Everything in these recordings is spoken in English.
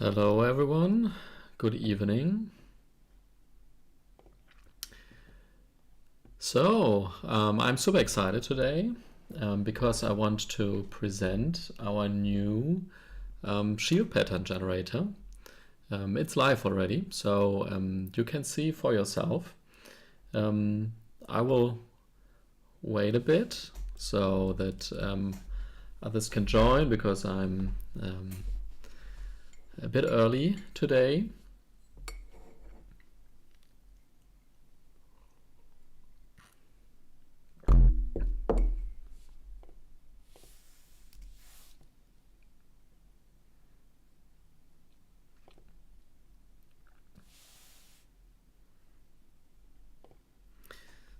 Hello everyone, good evening. I'm super excited today because I want to present our new shield pattern generator. It's live already, so you can see for yourself. I will wait a bit so that others can join because I'm a bit early today.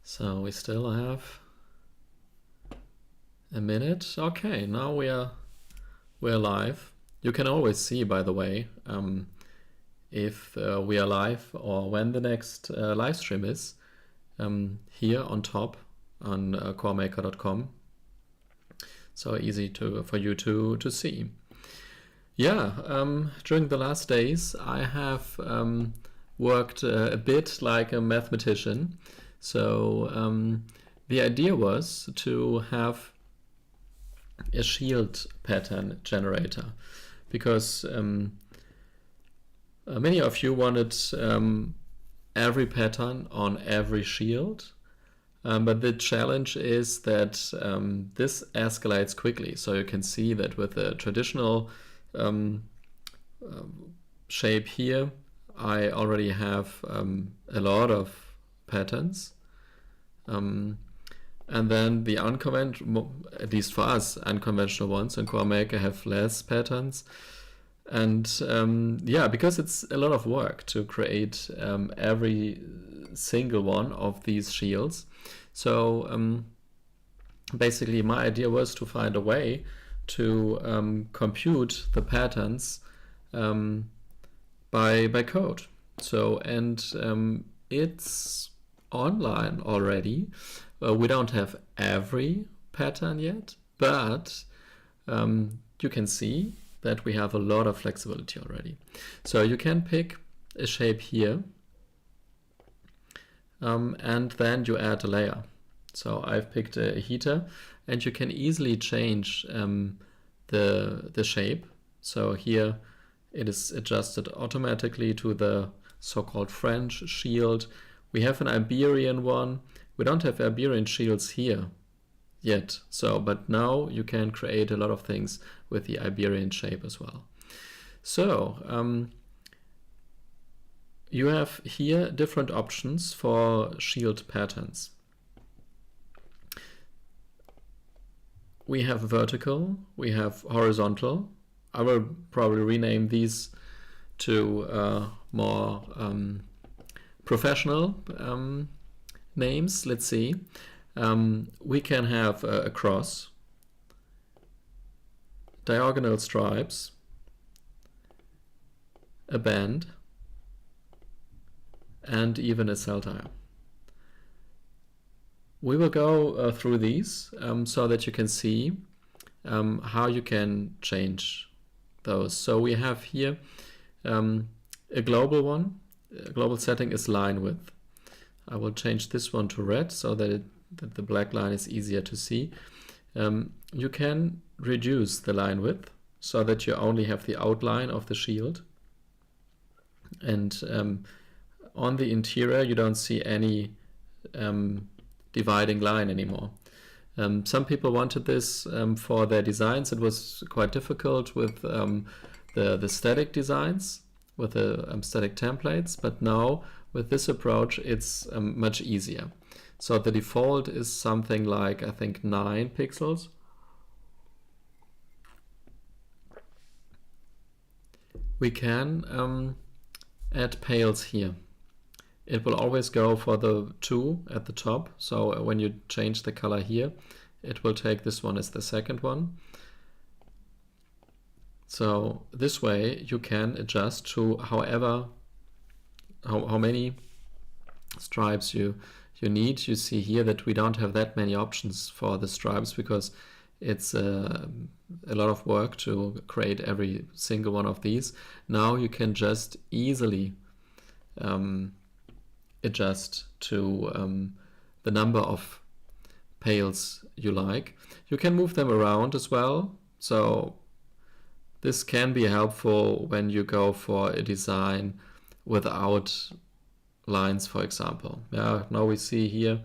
So we still have a minute. Okay, now we're live. You can always see, by the way, if we are live or when the next live stream is here on top on CoaMaker.com. So easy for you to see. Yeah, during the last days I have worked a bit like a mathematician. So the idea was to have a shield pattern generator because many of you wanted every pattern on every shield, but the challenge is that this escalates quickly. So you can see that with the traditional shape here, I already have a lot of patterns. And then the at least for us, unconventional ones in CoaMaker have less patterns. And yeah, because it's a lot of work to create every single one of these shields. So basically my idea was to find a way to compute the patterns by code. So, and it's online already. We don't have every pattern yet, but you can see that we have a lot of flexibility already. So you can pick a shape here and then you add a layer. So I've picked a heater and you can easily change the shape. So here it is adjusted automatically to the so-called French shield. We have an Iberian one. We don't have Iberian shields here yet. So, but now you can create a lot of things with the Iberian shape as well. So, you have here different options for shield patterns. We have vertical, we have horizontal. I will probably rename these to more professional names. Let's see. We can have a cross, diagonal stripes, a band, and even a cell tile. We will go through these so that you can see how you can change those. So we have here a global one. A global setting is line width. I will change this one to red so that the black line is easier to see. You can reduce the line width so that you only have the outline of the shield. And on the interior you don't see any dividing line anymore. Some people wanted this for their designs. It was quite difficult with the static designs, with the static templates, but now with this approach it's much easier. So the default is something like, I think, 9 pixels. We can add pales here. It will always go for the 2 at the top. So when you change the color here, it will take this one as the second one. So this way you can adjust to how many stripes you need. You see here that we don't have that many options for the stripes because it's a lot of work to create every single one of these. Now you can just easily adjust to the number of pails you like. You can move them around as well, so this can be helpful when you go for a design without lines, for example. Yeah, now we see here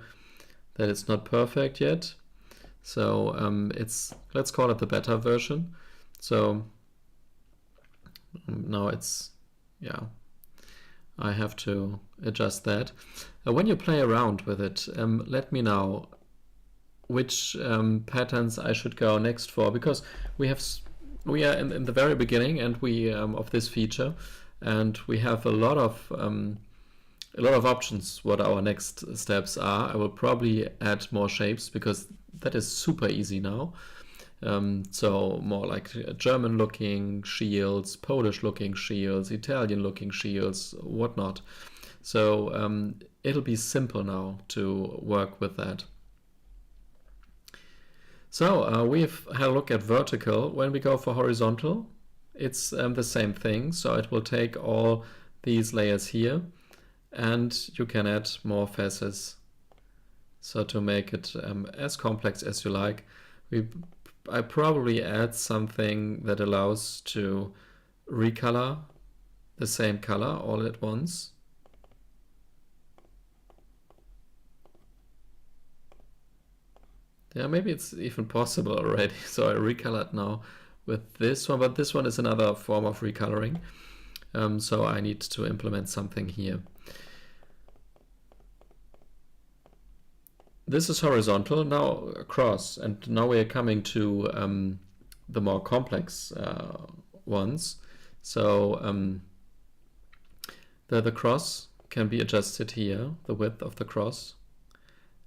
that it's not perfect yet, so let's call it the beta version. So now it's, yeah, I have to adjust that. When you play around with it, let me know which patterns I should go next for, because we are in the very beginning and we of this feature, and we have a lot of options what our next steps are. I will probably add more shapes because that is super easy now. So more like German looking shields, Polish looking shields, Italian looking shields, whatnot. So it'll be simple now to work with that. So we've had a look at vertical. When we go for horizontal, it's the same thing. So it will take all these layers here, and you can add more facets. So to make it as complex as you like, I probably add something that allows to recolor the same color all at once. Yeah, maybe it's even possible already. So I recolored now with this one, but this one is another form of recoloring. So I need to implement something here. This is horizontal, now across, and now we are coming to the more complex ones. So the cross can be adjusted here, the width of the cross.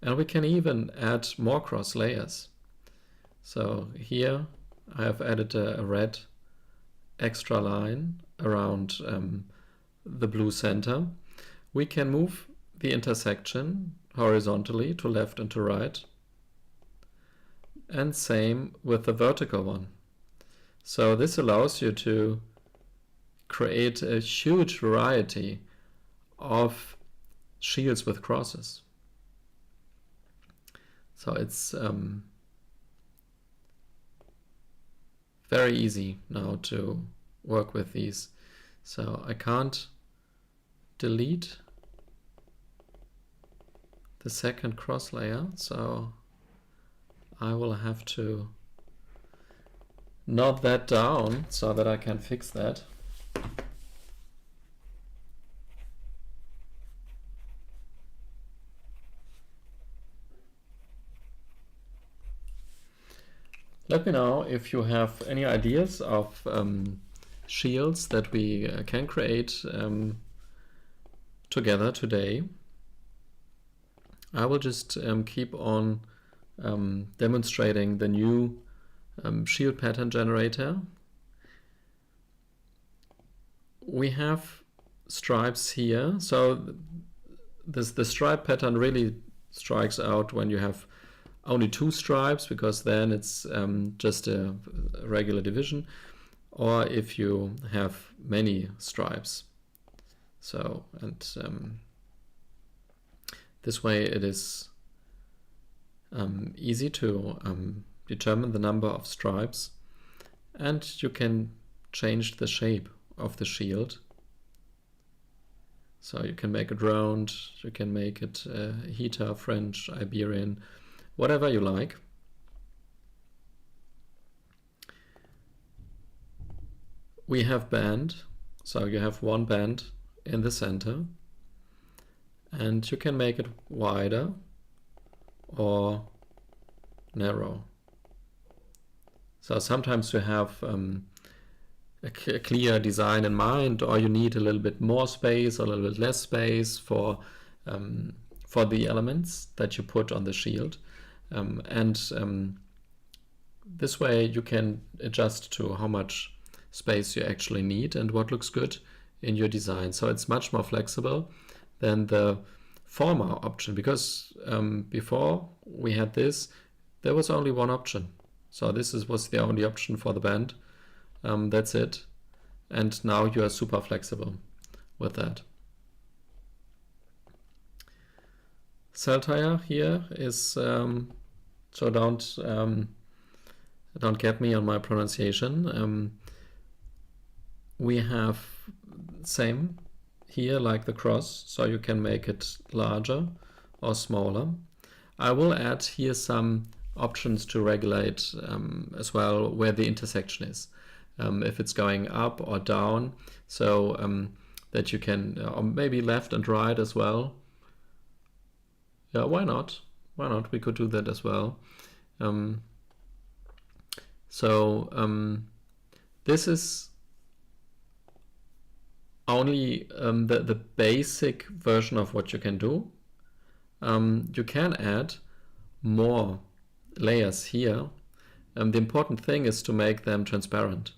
And we can even add more cross layers. So here I have added a red extra line around the blue center. We can move the intersection horizontally to left and to right. And same with the vertical one. So this allows you to create a huge variety of shields with crosses. So it's very easy now to work with these. So I can't delete the second cross layer, so I will have to note that down so that I can fix that. Let me know if you have any ideas of shields that we can create together today. I will just keep on demonstrating the new shield pattern generator. We have stripes here, so the stripe pattern really strikes out when you have only 2 stripes, because then it's just a regular division, or if you have many stripes. So, and this way it is easy to determine the number of stripes, and you can change the shape of the shield. So you can make it round, you can make it Heta, French, Iberian, whatever you like. We have band, so you have one band in the center, and you can make it wider or narrow. So sometimes you have a clear design in mind, or you need a little bit more space or a little bit less space for the elements that you put on the shield. This way you can adjust to how much space you actually need and what looks good in your design. So it's much more flexible than the former option, because before we had this, there was only one option. So this was the only option for the band. That's it. And now you are super flexible with that. Saltire here is, so don't get me on my pronunciation. We have same here like the cross, so you can make it larger or smaller. I will add here some options to regulate as well where the intersection is, if it's going up or down, so that you can, or maybe left and right as well. Yeah, why not? Why not? We could do that as well. This is only the basic version of what you can do. You can add more layers here. The important thing is to make them transparent.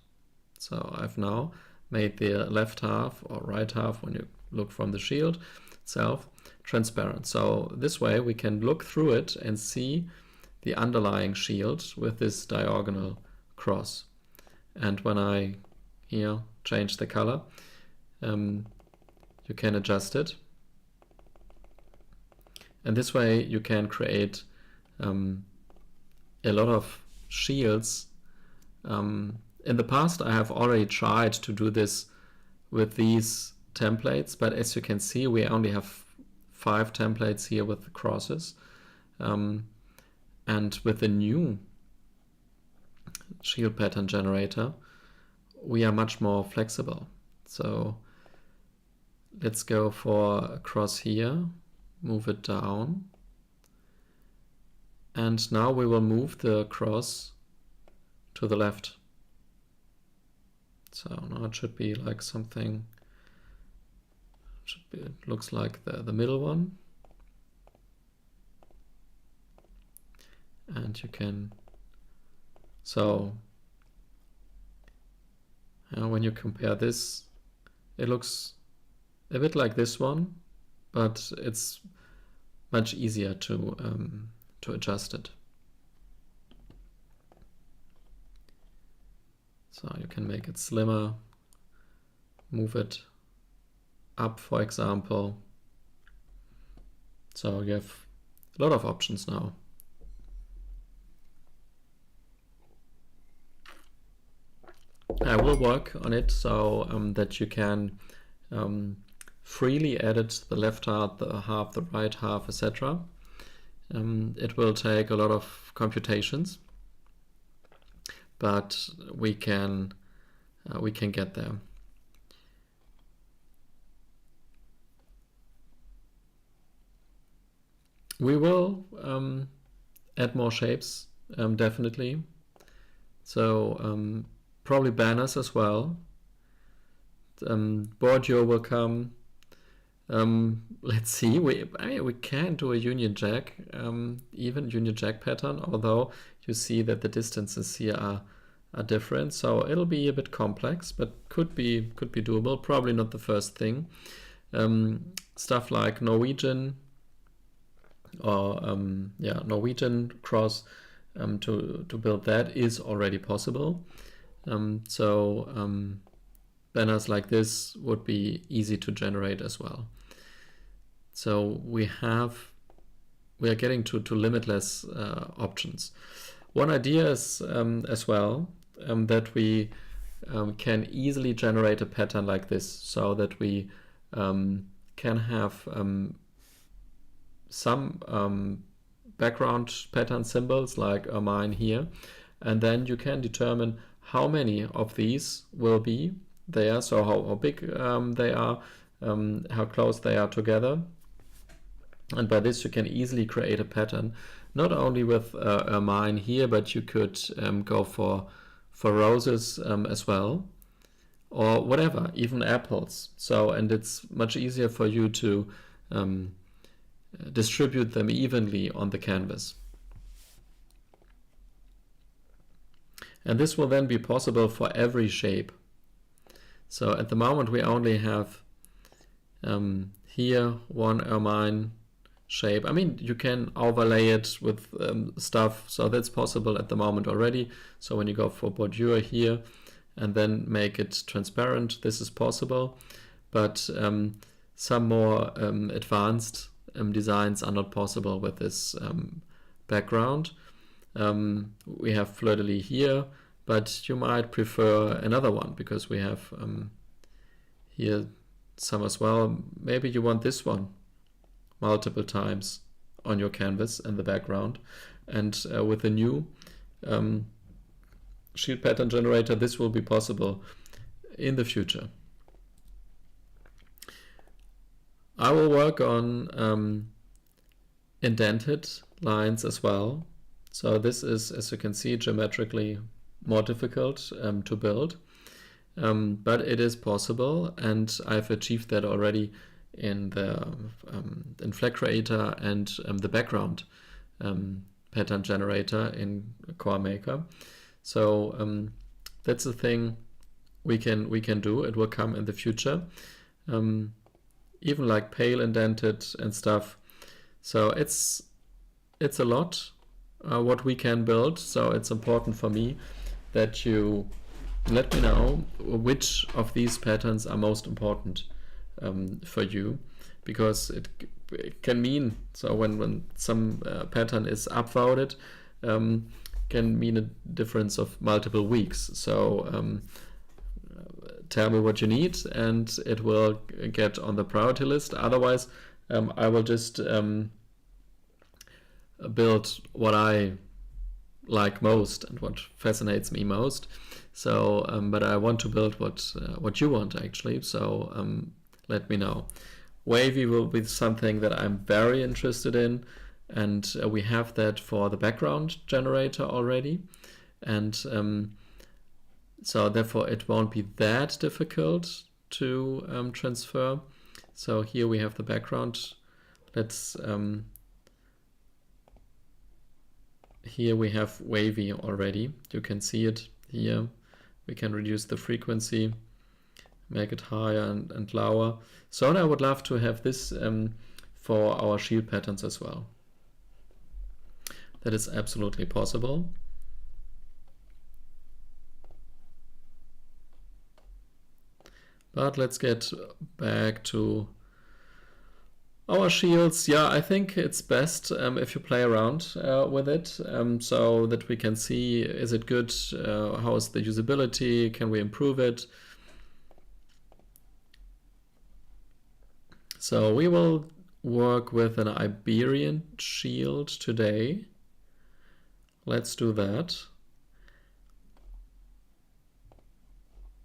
So I've now made the left half or right half, when you look from the shield itself, transparent. So this way we can look through it and see the underlying shield with this diagonal cross. And when I here change the color, you can adjust it. And this way you can create a lot of shields. In the past I have already tried to do this with these templates, but as you can see we only have 5 templates here with the crosses. And with the new shield pattern generator we are much more flexible. So let's go for a cross here, move it down, and now we will move the cross to the left. So now it should be like something, it looks like the middle one. And you can, so when you compare this, it looks a bit like this one, but it's much easier to adjust it. So you can make it slimmer, move it up, for example. So you have a lot of options now. I will work on it so that you can freely edit the left half, the right half, etc. It will take a lot of computations, but we can get there. We will add more shapes, definitely. So probably banners as well. Bordeaux will come. Let's see, we can do a Union Jack, even Union Jack pattern, although you see that the distances here are different, so it'll be a bit complex, but could be doable. Probably not the first thing. Stuff like Norwegian or Norwegian cross, to build that is already possible. Banners like this would be easy to generate as well. So we are getting to limitless options. One idea is as well that we can easily generate a pattern like this, so that we can have some background pattern symbols like mine here, and then you can determine how many of these will be there, so how big they are, how close they are together. And by this you can easily create a pattern, not only with mine here, but you could go for roses as well, or whatever, even apples. So, and it's much easier for you to distribute them evenly on the canvas. And this will then be possible for every shape. So at the moment we only have here one ermine shape. I mean, you can overlay it with stuff, so that's possible at the moment already. So when you go for bordure here and then make it transparent, this is possible. But some more advanced designs are not possible with this background. We have fleur-de-lis here, but you might prefer another one because we have here some as well. Maybe you want this one multiple times on your canvas in the background, and with the new shield pattern generator, this will be possible in the future. I will work on indented lines as well. So this is, as you can see, geometrically more difficult to build, but it is possible, and I've achieved that already in the flag creator and the background pattern generator in CoaMaker. So that's the thing we can do. It will come in the future, even like pale indented and stuff. So it's a lot what we can build. So it's important for me that you let me know which of these patterns are most important for you, because it can mean, so when some pattern is upvoted, can mean a difference of multiple weeks. So tell me what you need and it will get on the priority list. Otherwise I will just build what I like most and what fascinates me most. So but I want to build what you want actually. So let me know. Wavy will be something that I'm very interested in, and we have that for the background generator already, and so therefore it won't be that difficult to transfer. So here we have the background. Let's here we have wavy already. You can see it here. We can reduce the frequency, make it higher and lower. So I would love to have this for our shield patterns as well. That is absolutely possible. But let's get back to our shields. Yeah, I think it's best if you play around with it, so that we can see, is it good, how is the usability, can we improve it. So we will work with an Iberian shield today. Let's do that,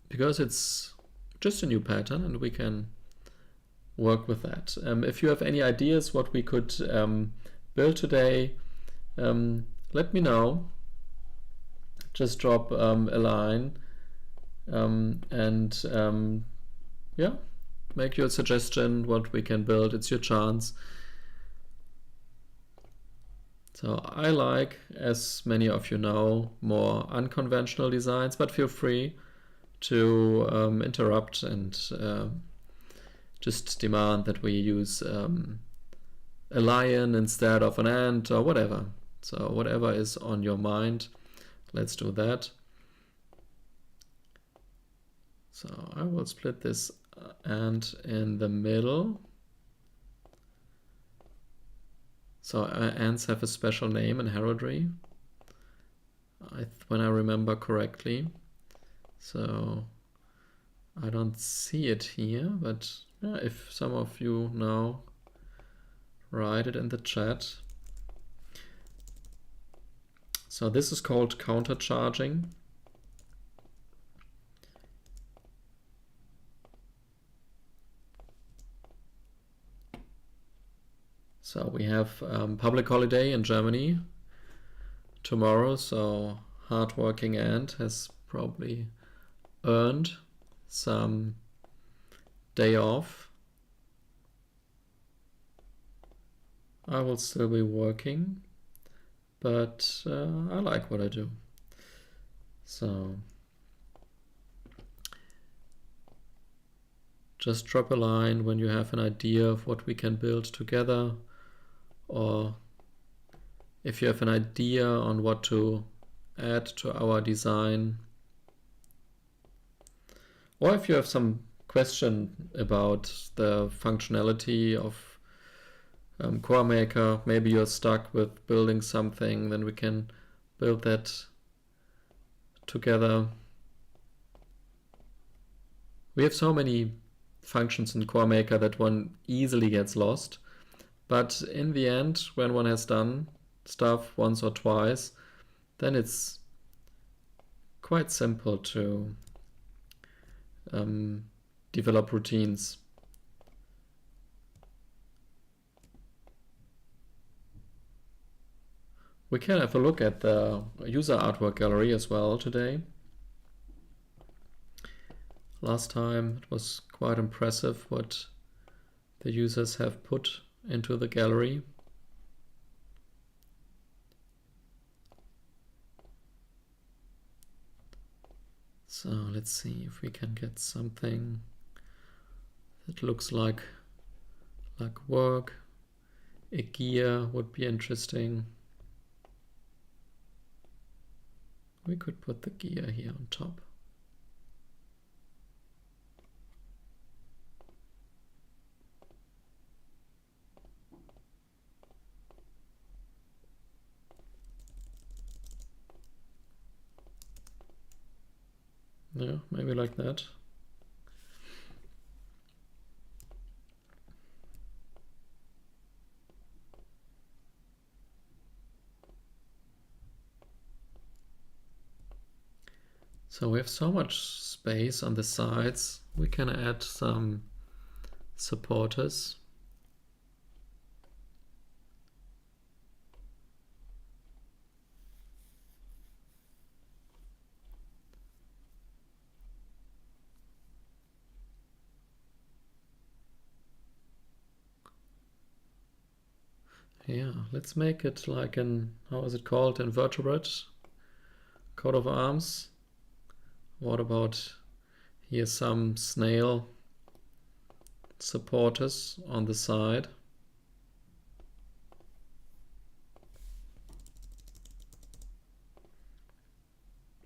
because it's just a new pattern and we can work with that. If you have any ideas what we could build today, let me know. Just drop a line and yeah, make your suggestion what we can build. It's your chance. So I like, as many of you know, more unconventional designs, but feel free to interrupt and just demand that we use a lion instead of an ant or whatever. So whatever is on your mind, let's do that. So I will split this ant in the middle. So ants have a special name in heraldry, when I remember correctly. So I don't see it here, but yeah, if some of you know, write it in the chat. So this is called countercharging. So we have public holiday in Germany tomorrow, so hardworking ant has probably earned some day off. I will still be working, but I like what I do. So just drop a line when you have an idea of what we can build together, or if you have an idea on what to add to our design, or if you have some question about the functionality of CoaMaker, maybe you're stuck with building something, then we can build that together. We have so many functions in CoaMaker that one easily gets lost, but in the end, when one has done stuff once or twice, then it's quite simple to develop routines. We can have a look at the user artwork gallery as well today. Last time it was quite impressive what the users have put into the gallery. So let's see if we can get something that looks like work. A gear would be interesting. We could put the gear here on top. Yeah, maybe like that. So we have so much space on the sides. We can add some supporters. Yeah, let's make it like an, how is it called, invertebrate coat of arms. What about here some snail supporters on the side?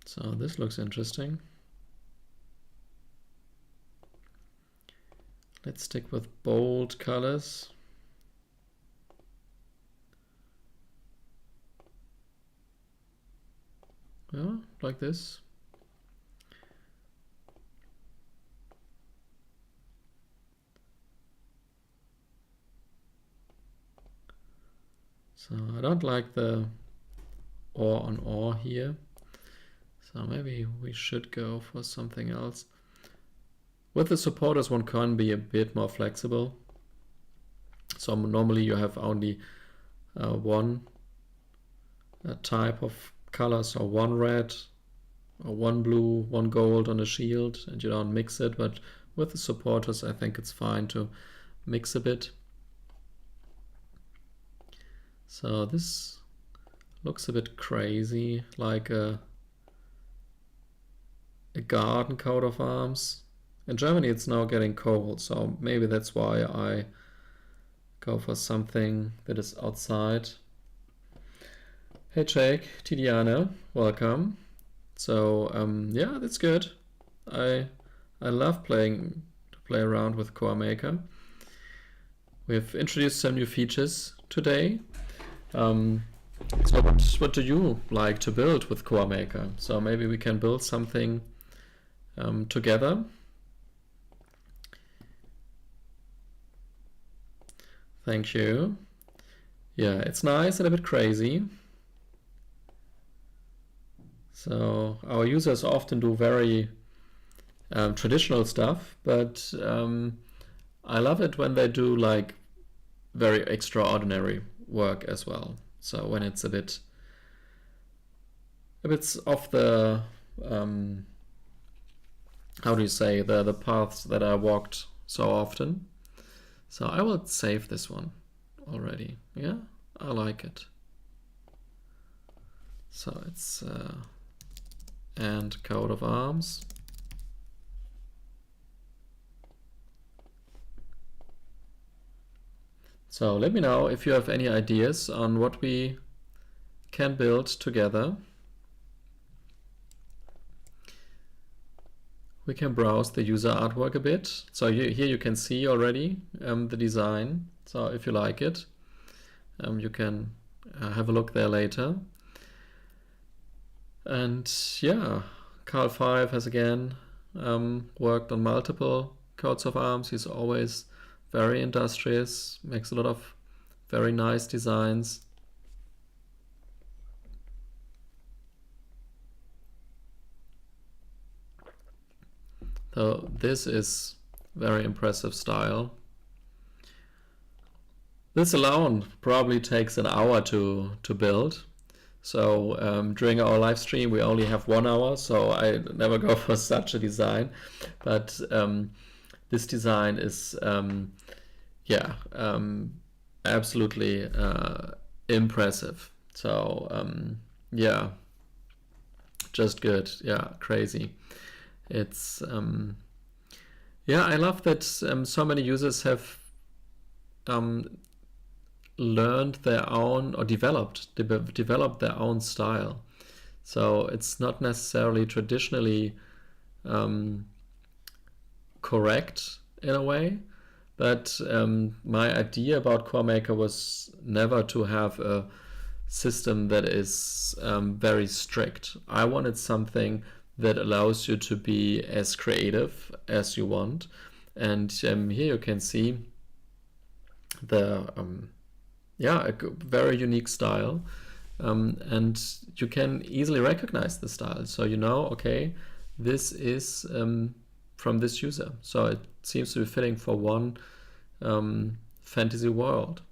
So this looks interesting. Let's stick with bold colors. Yeah, like this. So I don't like the or on or here. So maybe we should go for something else. With the supporters, one can be a bit more flexible. So normally you have only one type of colors, or one red, or one blue, one gold on a shield, and you don't mix it. But with the supporters, I think it's fine to mix a bit. So this looks a bit crazy, like a garden coat of arms. In Germany it's now getting cold, so maybe that's why I go for something that is outside. Hey Jake, Tidiane, welcome. So yeah, that's good. I love to play around with CoaMaker. We've introduced some new features today. So what do you like to build with CoaMaker? So maybe we can build something together. Thank you. Yeah, it's nice and a bit crazy. So our users often do very traditional stuff, but I love it when they do like very extraordinary work as well. So when it's a bit off the how do you say, the paths that I walked so often. So I will save this one already. Yeah, I like it. So it's and coat of arms. So let me know if you have any ideas on what we can build together. We can browse the user artwork a bit. So here you can see already the design. So if you like it, you can have a look there later. And yeah, Carl V has again worked on multiple coats of arms. He's always very industrious, makes a lot of very nice designs. So this is very impressive style. This alone probably takes an hour to build. So during our live stream we only have 1 hour, so I never go for such a design. But this design is yeah, absolutely impressive. So yeah, just good. Yeah, crazy. It's yeah, I love that so many users have learned their own or developed their own style. So it's not necessarily traditionally correct in a way, but my idea about CoaMaker was never to have a system that is very strict. I wanted something that allows you to be as creative as you want. And here you can see the yeah, a very unique style, and you can easily recognize the style. So you know, okay, this is from this user. So it seems to be fitting for one fantasy world.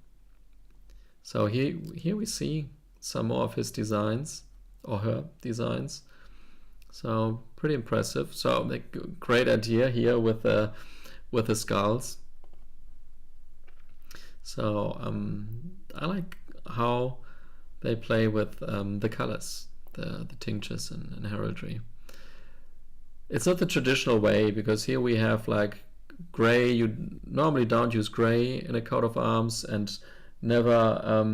So here we see some more of his designs or her designs. So pretty impressive. So a great idea here with the skulls. So I like how they play with the colors, the tinctures and heraldry. It's not the traditional way, because here we have like gray. You normally don't use gray in a coat of arms, and never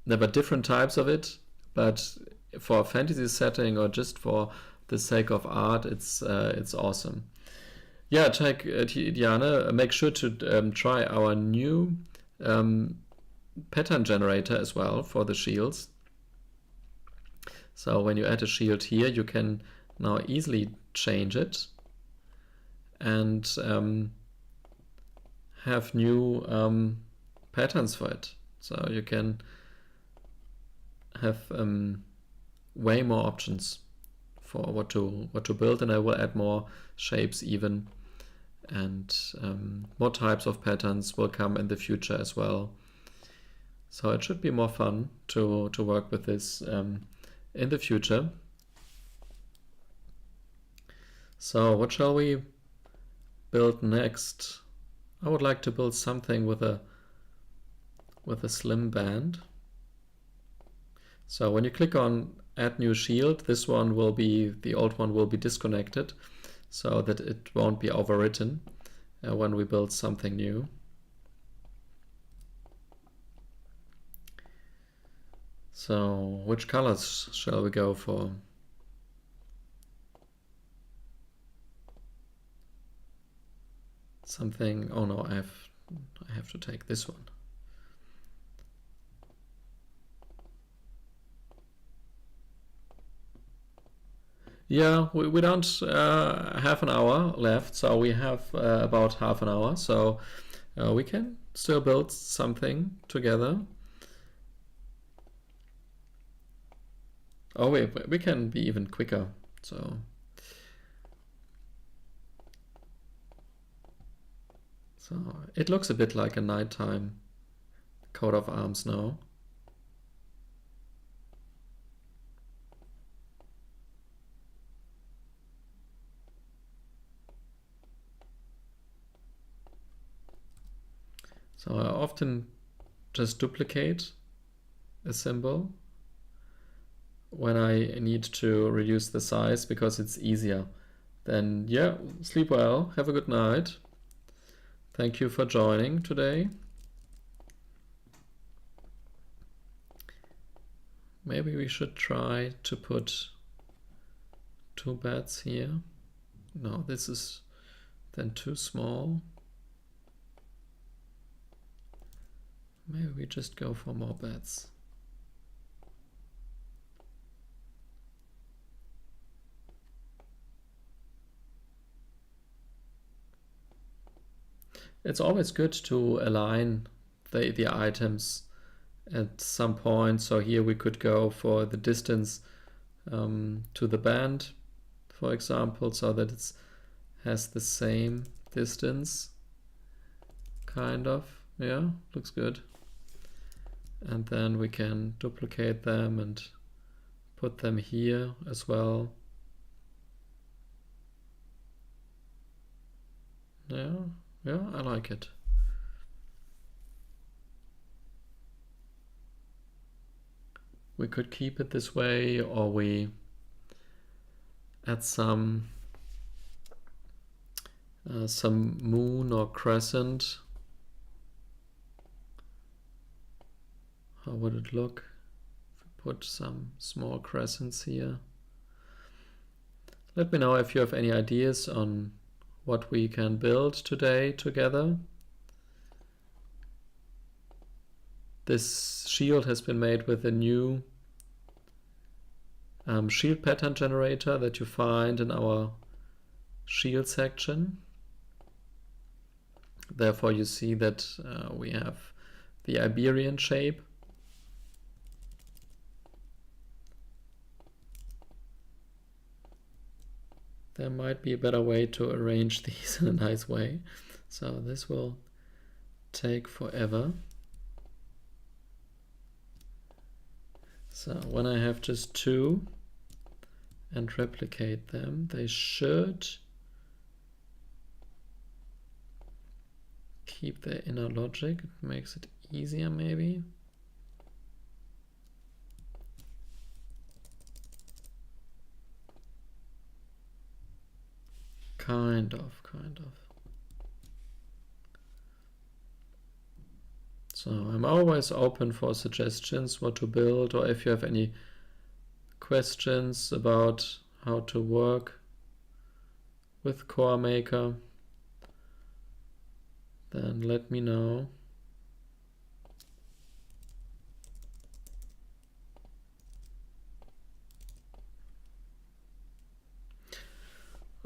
never different types of it. But for a fantasy setting or just for the sake of art, it's awesome. Yeah, check Diana. Make sure to try our new pattern generator as well for the shields. So when you add a shield here, you can now easily change it and have new patterns for it. So you can have way more options for what to build, and I will add more shapes even, and more types of patterns will come in the future as well. So it should be more fun to work with this in the future. So what shall we build next? I would like to build something with a slim band. So when you click on add new shield, this one will be, the old one will be disconnected, so that it won't be overwritten when we build something new. So which colors shall we go for? Something, oh no, I have to take this one. Yeah, we don't have an hour left, so we have about half an hour, so we can still build something together. Oh wait, we can be even quicker. So it looks a bit like a nighttime coat of arms now. So I often just duplicate a symbol when I need to reduce the size, because it's easier. Then yeah, sleep well, have a good night. Thank you for joining today. Maybe we should try to put 2 beds here. No, this is then too small. Maybe we just go for more beds. It's always good to align the items at some point. So here we could go for the distance to the band, for example, so that it has the same distance, kind of. Yeah, looks good. And then we can duplicate them and put them here as well. Yeah, I like it. We could keep it this way, or we add some moon or crescent. How would it look if we put some small crescents here? Let me know if you have any ideas on what we can build today together. This shield has been made with a new shield pattern generator that you find in our shield section. Therefore you see that we have the Iberian shape. There might be a better way to arrange these in a nice way. So this will take forever. So when I have just 2 and replicate them, they should keep their inner logic. It makes it easier maybe. Kind of. So I'm always open for suggestions what to build, or if you have any questions about how to work with CoaMaker, then let me know.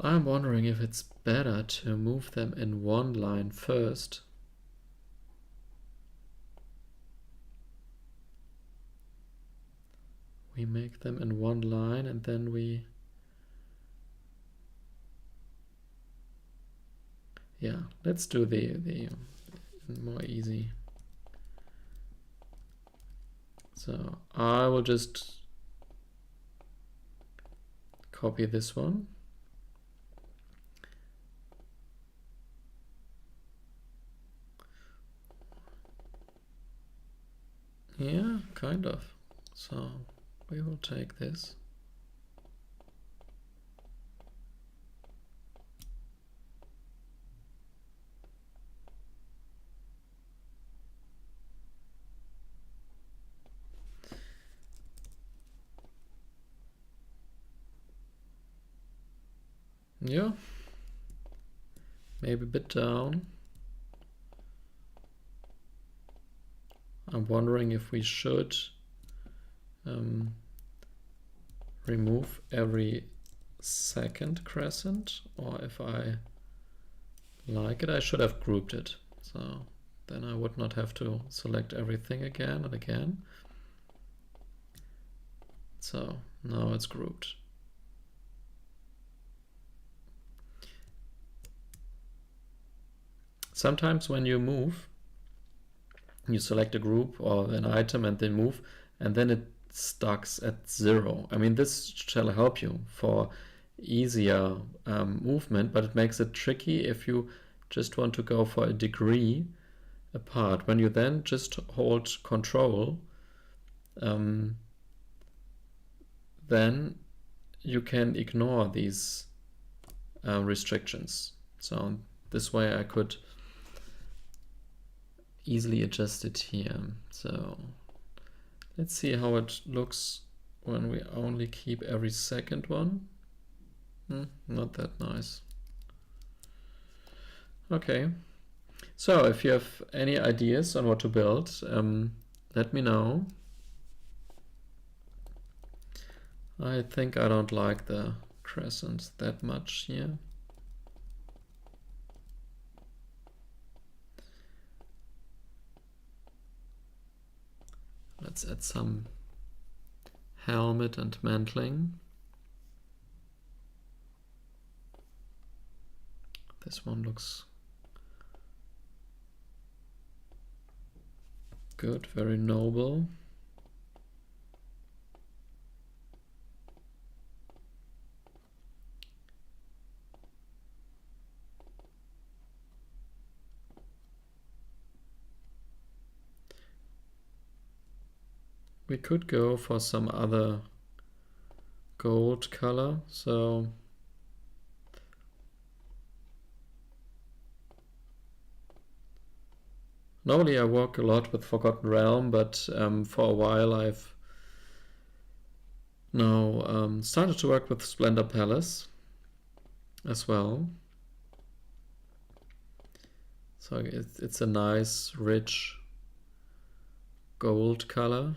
I'm wondering if it's better to move them in one line first. We make them in one line and then we... Yeah, let's do the more easy. So I will just copy this one. Yeah, kind of. So we will take this. Yeah, maybe a bit down. I'm wondering if we should remove every second crescent, or if I like it, I should have grouped it. So then I would not have to select everything again and again. So now it's grouped. Sometimes when you move, you select a group or an item and then move, and then it stocks at 0. I mean, this shall help you for easier movement, but it makes it tricky if you just want to go for a degree apart. When you then just hold Control, then you can ignore these restrictions. So this way I could easily adjusted here. So let's see how it looks when we only keep every second one. Not that nice. Okay, so if you have any ideas on what to build, let me know. I think I don't like the crescent that much here. Let's add some helmet and mantling. This one looks good, very noble. We could go for some other gold color, so normally I work a lot with Forgotten Realm, but for a while I've now started to work with Splendor Palace as well. So it's a nice, rich gold color.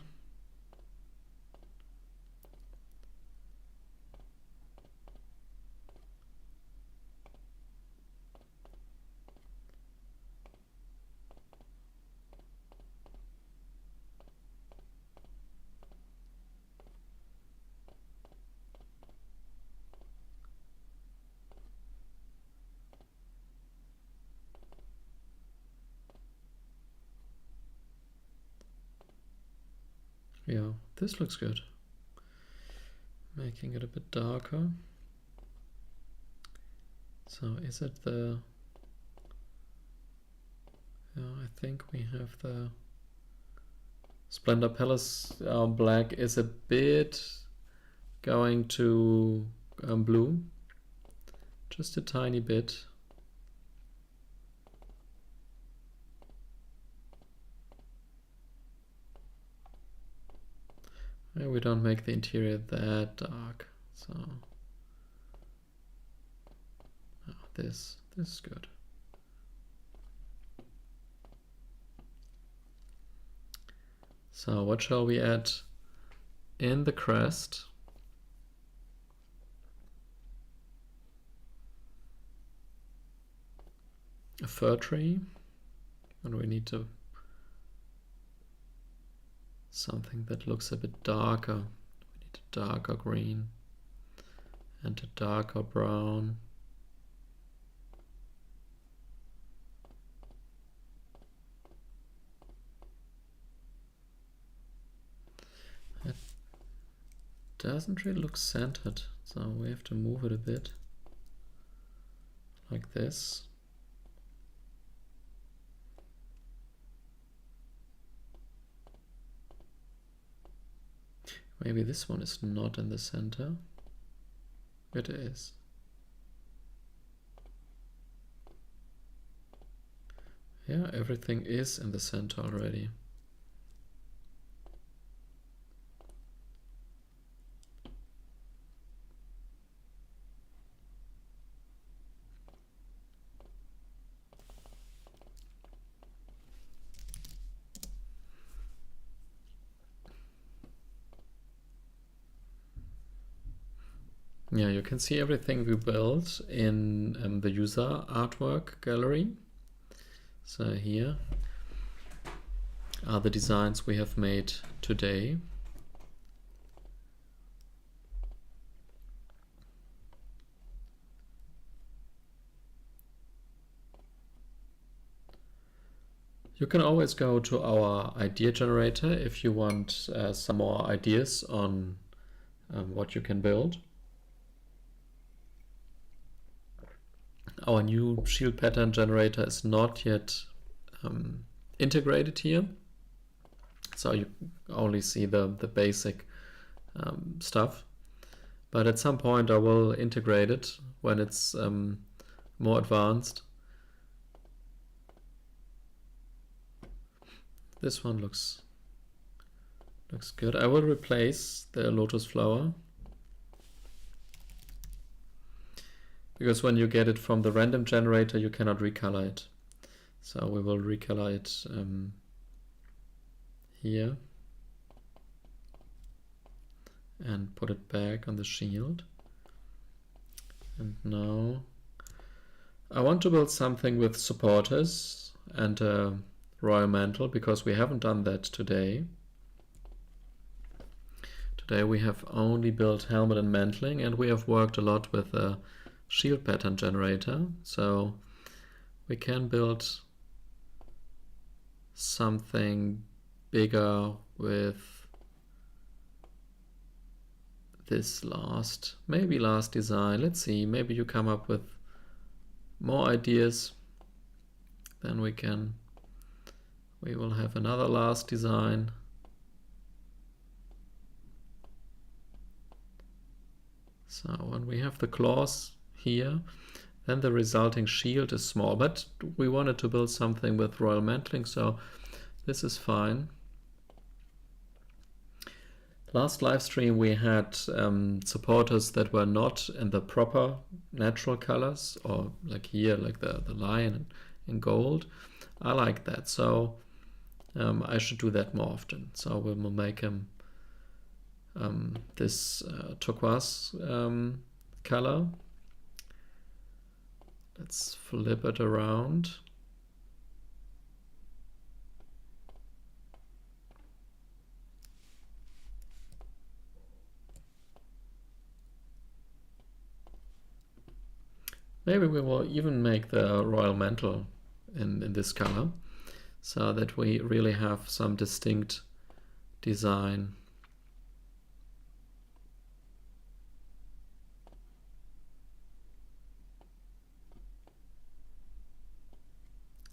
Yeah, this looks good. Making it a bit darker. So is it the... Yeah, I think we have the Splendor Palace black is a bit going to blue. Just a tiny bit. Yeah, we don't make the interior that dark, so this is good. So what shall we add in the crest? A fir tree, and we need to something that looks a bit darker. We need a darker green and a darker brown. It doesn't really look centered, so we have to move it a bit like this. Maybe this one is not in the center. It is. Yeah, everything is in the center already. Yeah, you can see everything we built in the user artwork gallery. So here are the designs we have made today. You can always go to our idea generator if you want some more ideas on what you can build. Our new shield pattern generator is not yet integrated here, so you only see the basic stuff. But at some point I will integrate it when it's more advanced. this one looks good. I will replace the lotus flower, because when you get it from the random generator, you cannot recolor it. So we will recolor it here and put it back on the shield. And now I want to build something with supporters and a royal mantle, because we haven't done that today. Today we have only built helmet and mantling, and we have worked a lot with a shield pattern generator. So we can build something bigger with this last design. Let's see, maybe you come up with more ideas, then we will have another last design. So when we have the claws here, then the resulting shield is small, but we wanted to build something with royal mantling, so this is fine. Last live stream we had supporters that were not in the proper natural colors, or like here, like the lion in gold. I like that, so I should do that more often. So we will make him this turquoise color. Let's flip it around. Maybe we will even make the royal mantle in this color, so that we really have some distinct design.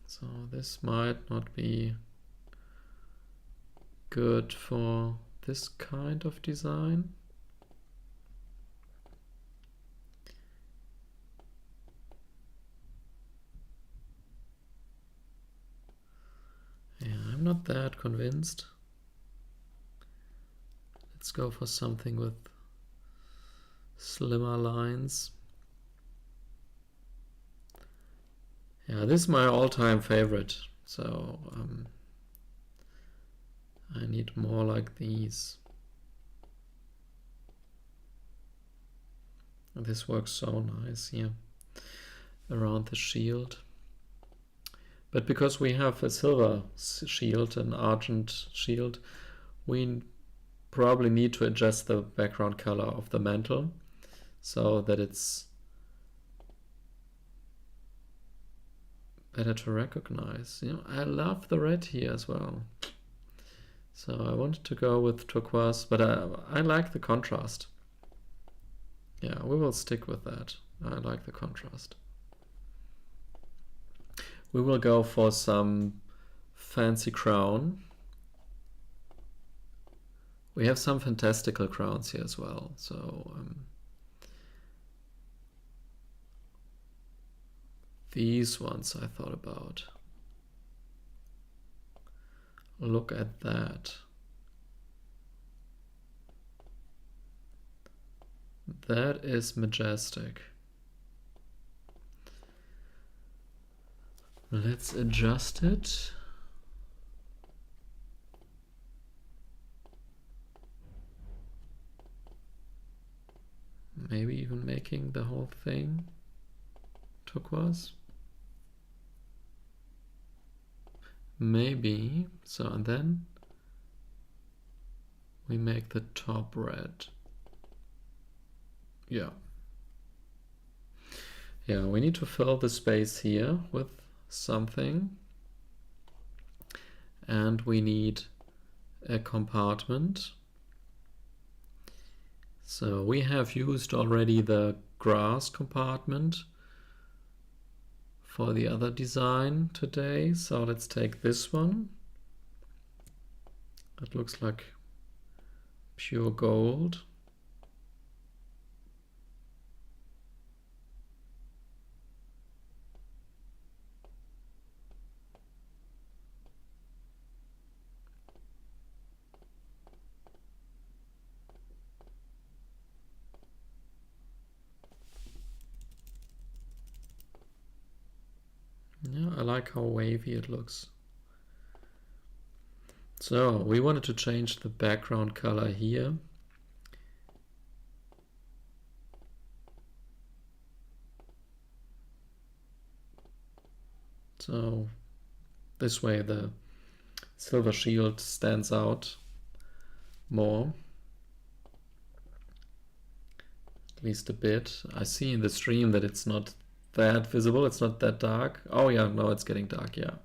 So this might not be good for this kind of design. Yeah, I'm not that convinced. Let's go for something with slimmer lines. Yeah, this is my all-time favorite, so I need more like these. And this works so nice here around the shield. But because we have a silver shield, an argent shield, we probably need to adjust the background color of the mantle so that it's better to recognize. You know, I love the red here as well. So I wanted to go with turquoise, but I like the contrast. Yeah, we will stick with that. I like the contrast. We will go for some fancy crown. We have some fantastical crowns here as well. So these ones I thought about. Look at that. That is majestic. Let's adjust it. Maybe even making the whole thing turquoise. Maybe. So, and then we make the top red. Yeah. Yeah, we need to fill the space here with something. And we need a compartment. So we have used already the grass compartment for the other design today. So let's take this one. It looks like pure gold. like how wavy it looks. So we wanted to change the background color here. So this way the silver shield stands out more. At least a bit. I see in the stream that it's not that visible, it's not that dark. Oh yeah, no, it's getting dark, yeah.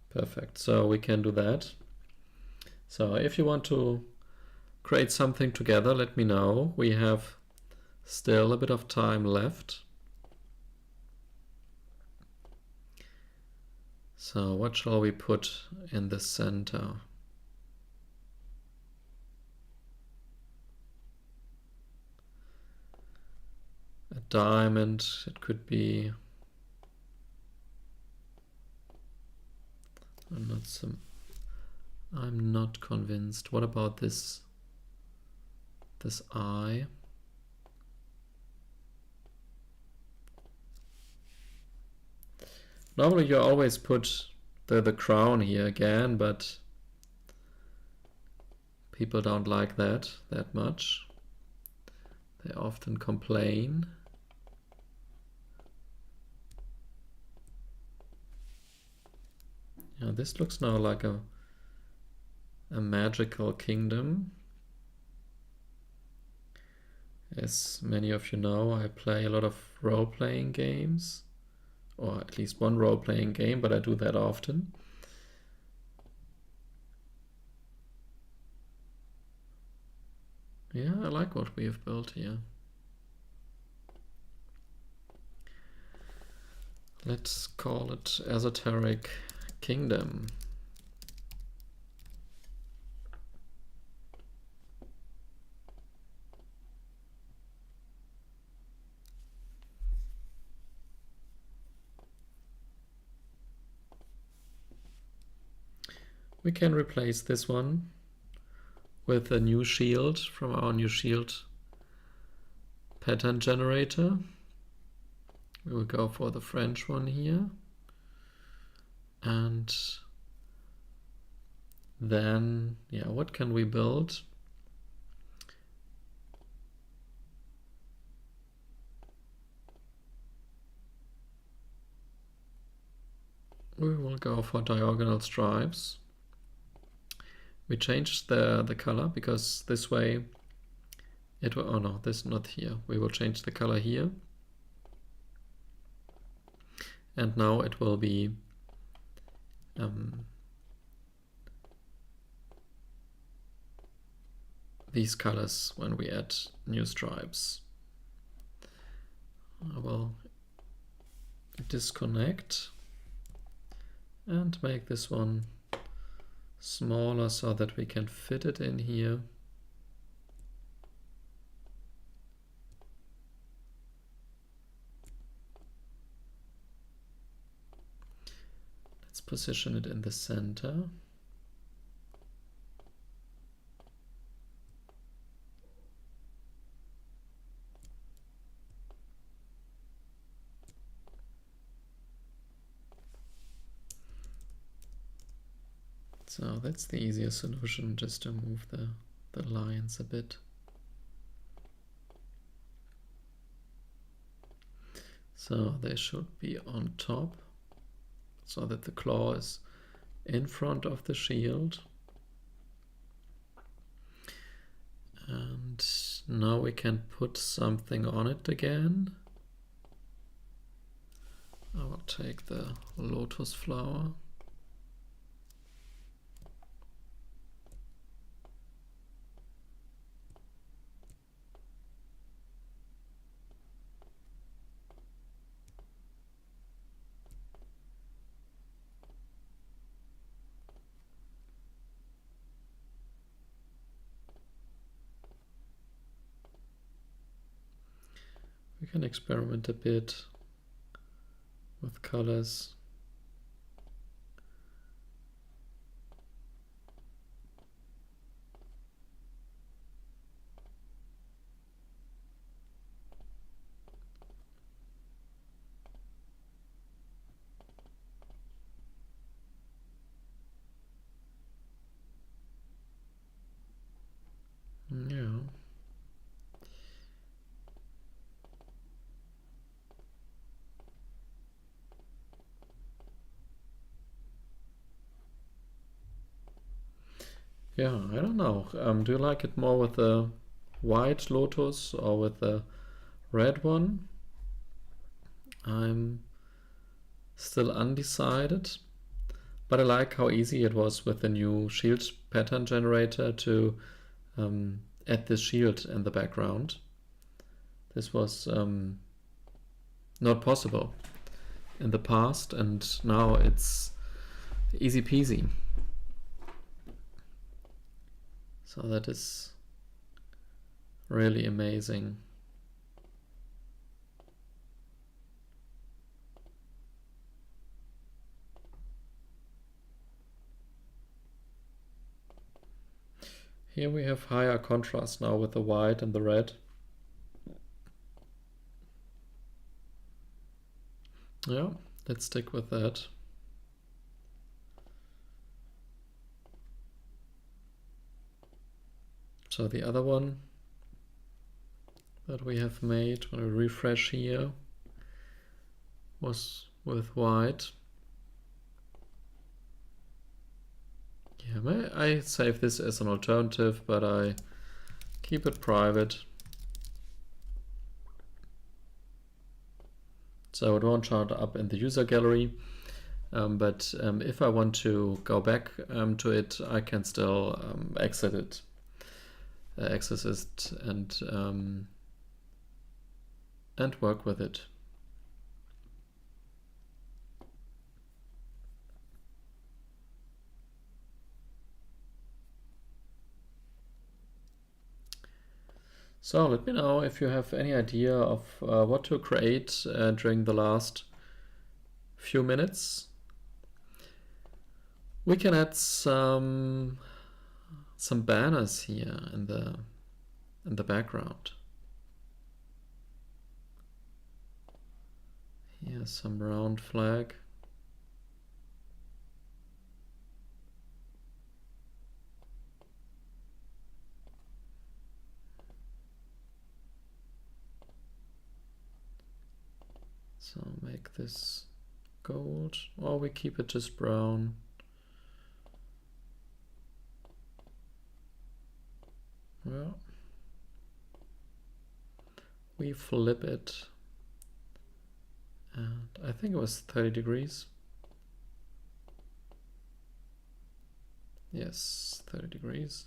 Perfect, so we can do that. So if you want to create something together, let me know. We have still a bit of time left. So what shall we put in the center? A diamond, it could be. I'm not convinced. What about this eye? Normally you always put the crown here again, but people don't like that much. They often complain. Yeah, this looks now like a magical kingdom. As many of you know, I play a lot of role-playing games, or at least one role-playing game, but I do that often. Yeah, I like what we have built here. Let's call it Esoteric Kingdom. We can replace this one with a new shield from our new shield pattern generator. We will go for the French one here. And then, yeah, what can we build? We will go for diagonal stripes. We changed the color because this way it will, oh no, this not here. We will change the color here. And now it will be these colors when we add new stripes. I will disconnect and make this one smaller so that we can fit it in here. Let's position it in the center. So that's the easier solution, just to move the lines a bit. So they should be on top, so that the claw is in front of the shield. And now we can put something on it again. I will take the lotus flower. We can experiment a bit with colors. Yeah, I don't know. Do you like it more with the white lotus or with the red one? I'm still undecided, but I like how easy it was with the new shield pattern generator to add this shield in the background. This was not possible in the past, and now it's easy peasy. So that is really amazing. Here we have higher contrast now with the white and the red. Yeah, let's stick with that. So the other one that we have made, when we refresh here, was with white. Yeah, I save this as an alternative, but I keep it private. So it won't show up in the user gallery. But if I want to go back to it, I can still exit it, access it, and work with it. So let me know if you have any idea of what to create during the last few minutes. We can add some banners here in the background. Here's some round flag. So make this gold, or we keep it just brown. Well, we flip it, and I think it was 30 degrees. Yes, 30 degrees.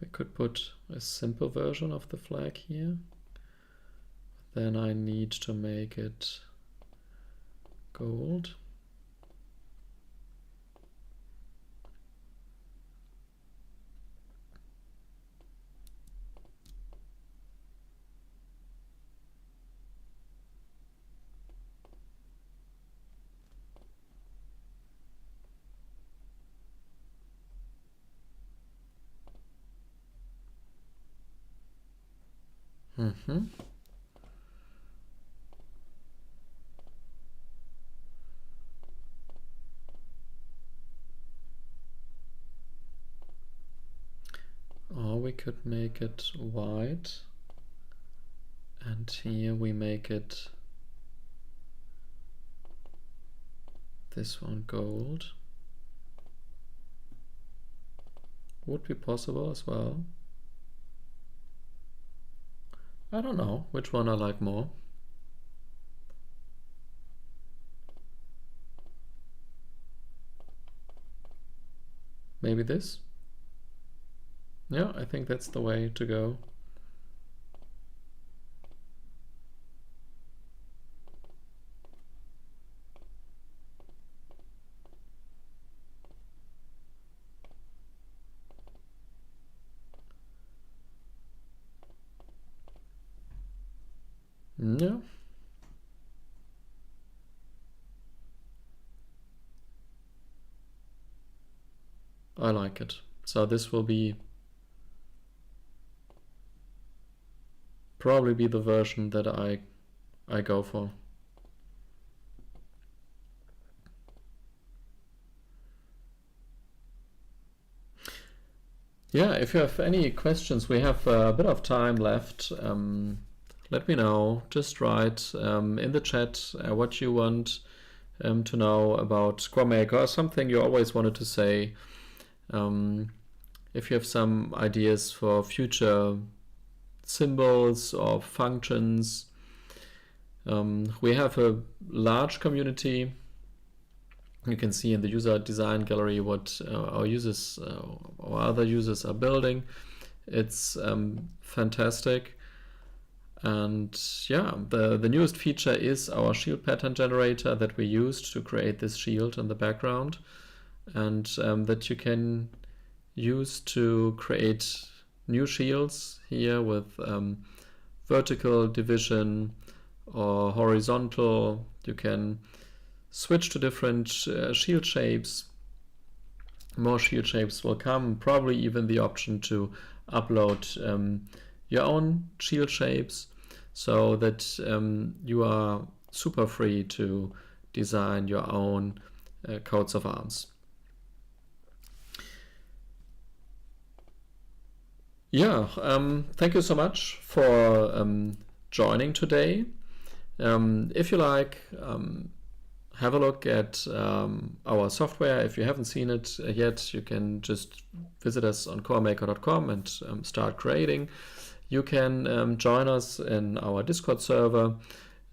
We could put a simple version of the flag here. Then I need to make it gold. Or we could make it white, and here we make it this one gold. Would be possible as well. I don't know which one I like more. Maybe this? Yeah, I think that's the way to go. Yeah. I like it. So this will probably be the version that I I go for. Yeah, if you have any questions, we have a bit of time left. Let me know. Just write in the chat what you want to know about CoaMaker, or something you always wanted to say. If you have some ideas for future symbols or functions. We have a large community. You can see in the user design gallery what our users or other users are building. It's fantastic. And yeah, the newest feature is our shield pattern generator that we used to create this shield in the background, and that you can use to create new shields here with vertical division or horizontal. You can switch to different shield shapes. More shield shapes will come, probably even the option to upload your own shield shapes, so that you are super free to design your own coats of arms. Yeah, thank you so much for joining today. If you like, have a look at our software. If you haven't seen it yet, you can just visit us on CoaMaker.com and start creating. You can join us in our Discord server.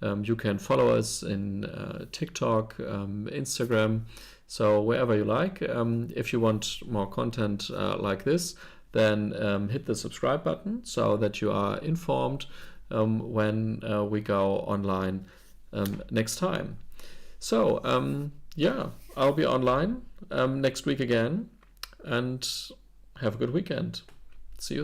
You can follow us in TikTok, Instagram, so wherever you like. If you want more content like this, then hit the subscribe button so that you are informed when we go online next time. So yeah, I'll be online next week again, and have a good weekend. See you soon.